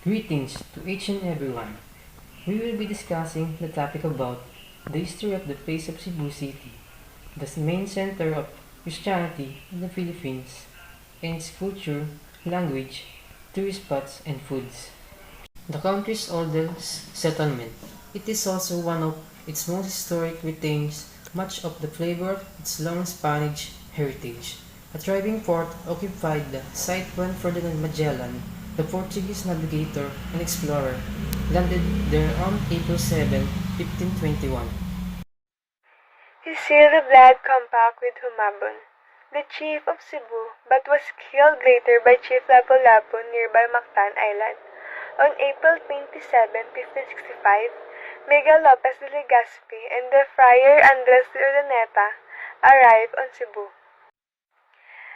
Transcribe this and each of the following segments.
Greetings to each and everyone. We will be discussing the topic about the history of the place of Cebu City, the main center of Christianity in the Philippines, and its culture, language, tourist spots, and foods. The country's oldest settlement. It is also one of its most historic, retains much of the flavor of its long Spanish heritage. A thriving port occupied the site when Ferdinand Magellan, the Portuguese navigator and explorer, landed there on April 7, 1521. He sealed a blood compact with Humabon, the chief of Cebu, but was killed later by Chief Lapu-Lapu nearby Mactan Island. On April 27, 1565, Miguel Lopez de Legazpi and the friar Andres de Urdaneta arrived on Cebu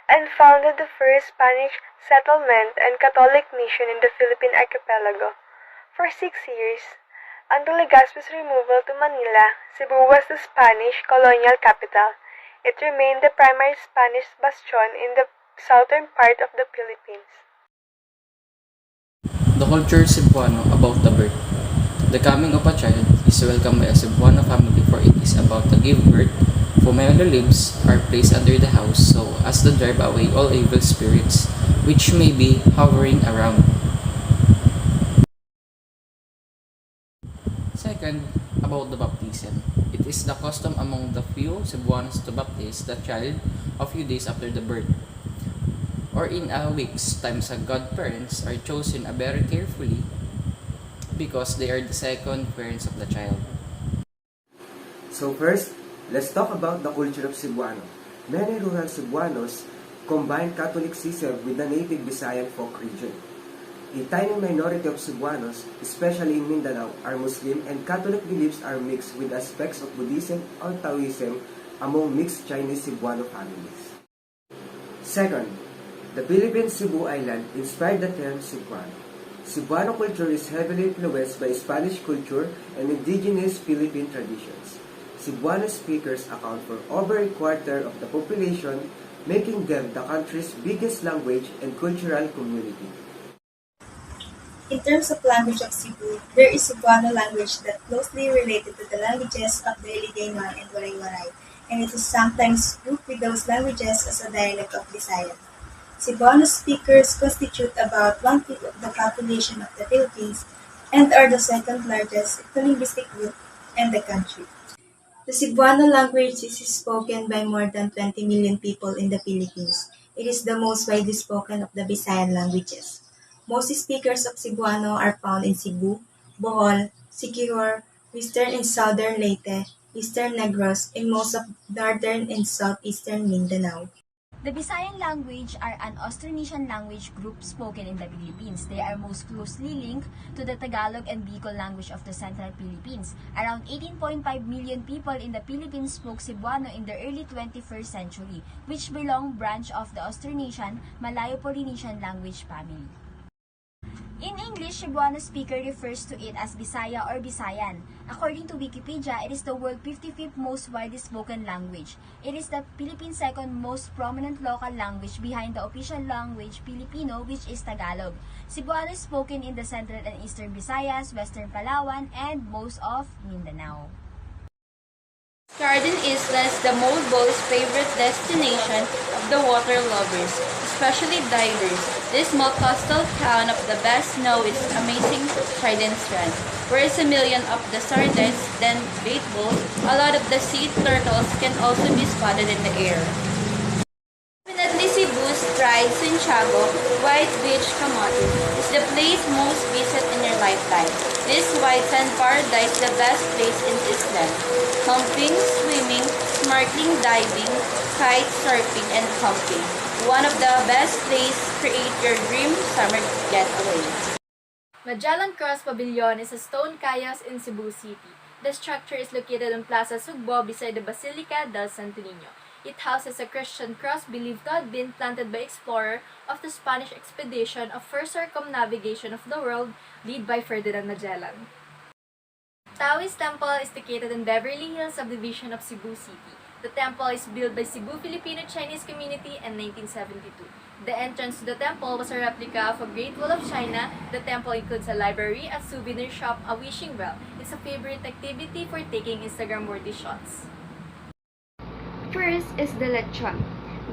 and founded the first Spanish settlement and Catholic mission in the Philippine archipelago. For 6 years, until Legazpi's removal to Manila, Cebu was the Spanish colonial capital. It remained the primary Spanish bastion in the southern part of the Philippines. The culture Cebuano about the birth. The coming of a child is welcomed by a Cebuano family, for it is about to give birth. Pomelo leaves are placed under the house so as to drive away all evil spirits which may be hovering around. Second, about the baptism. It is the custom among the few Cebuanos to baptize the child a few days after the birth, or in a week's time. Sa godparents are chosen very carefully because they are the second parents of the child. So first, let's talk about the culture of Cebuano. Many rural Cebuanos combine Catholicism with the native Visayan folk region. A tiny minority of Cebuanos, especially in Mindanao, are Muslim, and Catholic beliefs are mixed with aspects of Buddhism or Taoism among mixed Chinese Cebuano families. Second, the Philippine Cebu Island inspired the term Cebuano. Cebuano culture is heavily influenced by Spanish culture and indigenous Philippine traditions. Cebuano speakers account for over a quarter of the population, making them the country's biggest language and cultural community. In terms of language of Cebu, there is Cebuano language that closely related to the languages of the Hiligaynon and Waray-Waray, and it is sometimes grouped with those languages as a dialect of Visayan. Cebuano speakers constitute about one-fifth of the population of the Philippines and are the second largest linguistic group in the country. The Cebuano language is spoken by more than 20 million people in the Philippines. It is the most widely spoken of the Visayan languages. Most speakers of Cebuano are found in Cebu, Bohol, Siquijor, western and southern Leyte, eastern Negros, and most of northern and southeastern Mindanao. The Visayan language are an Austronesian language group spoken in the Philippines. They are most closely linked to the Tagalog and Bicol language of the Central Philippines. Around 18.5 million people in the Philippines spoke Cebuano in the early 21st century, which belong branch of the Austronesian Malayo-Polynesian language family. In English, Cebuano speaker refers to it as Bisaya or Bisayan. According to Wikipedia, it is the world's 55th most widely spoken language. It is the Philippines' second most prominent local language behind the official language Filipino, which is Tagalog. Cebuano is spoken in the central and eastern Visayas, western Palawan, and most of Mindanao. Garden Isla is the most favorite destination of the water lovers, especially divers. This small coastal town of the best know its amazing trident strand, where a million of the sardines then bait boat. A lot of the sea turtles can also be spotted in the air. Definitely Cebu's pride, Santiago, White Beach, Camote, is the place most visit in your lifetime. This white sand paradise is the best place in this land. Camping, swimming, snorkeling, diving, kite surfing, and camping. One of the best places to create your dream summer getaway. Magellan Cross Pavilion is a stone kayaks in Cebu City. The structure is located on Plaza Sugbo beside the Basilica del Santo Niño. It houses a Christian cross believed to have been planted by explorer of the Spanish expedition of first circumnavigation of the world led by Ferdinand Magellan. Taoist Temple is located in Beverly Hills subdivision of Cebu City. The temple is built by Cebu Filipino-Chinese community in 1972. The entrance to the temple was a replica of a Great Wall of China. The temple includes a library, a souvenir shop, a wishing well. It's a favorite activity for taking Instagram-worthy shots. First is the lechon.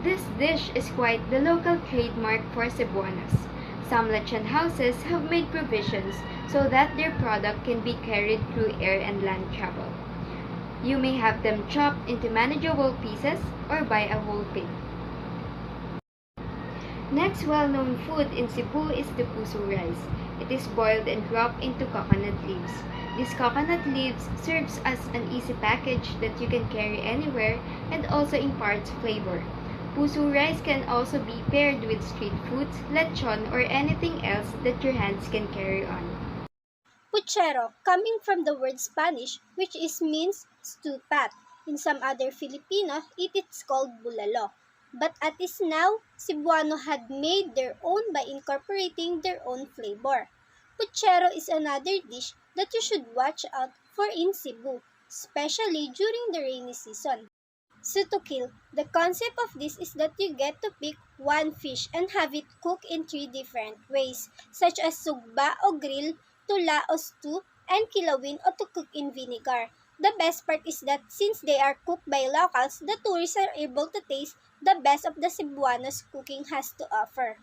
This dish is quite the local trademark for Cebuanos. Some lechon houses have made provisions so that their product can be carried through air and land travel. You may have them chopped into manageable pieces or buy a whole pig. Next well-known food in Cebu is the puso rice. It is boiled and dropped into coconut leaves. This coconut leaves serves as an easy package that you can carry anywhere and also imparts flavor. Puso rice can also be paired with street foods, lechon, or anything else that your hands can carry on. Puchero, coming from the word Spanish, which means stew pat. In some other Filipino, it is called bulalo. But at is now, Cebuano had made their own by incorporating their own flavor. Puchero is another dish that you should watch out for in Cebu, especially during the rainy season. Sutukil, the concept of this is that you get to pick one fish and have it cooked in three different ways, such as sugba o grill, tula o stew, and kilawin o to cook in vinegar. The best part is that since they are cooked by locals, the tourists are able to taste the best of the Cebuanos cooking has to offer.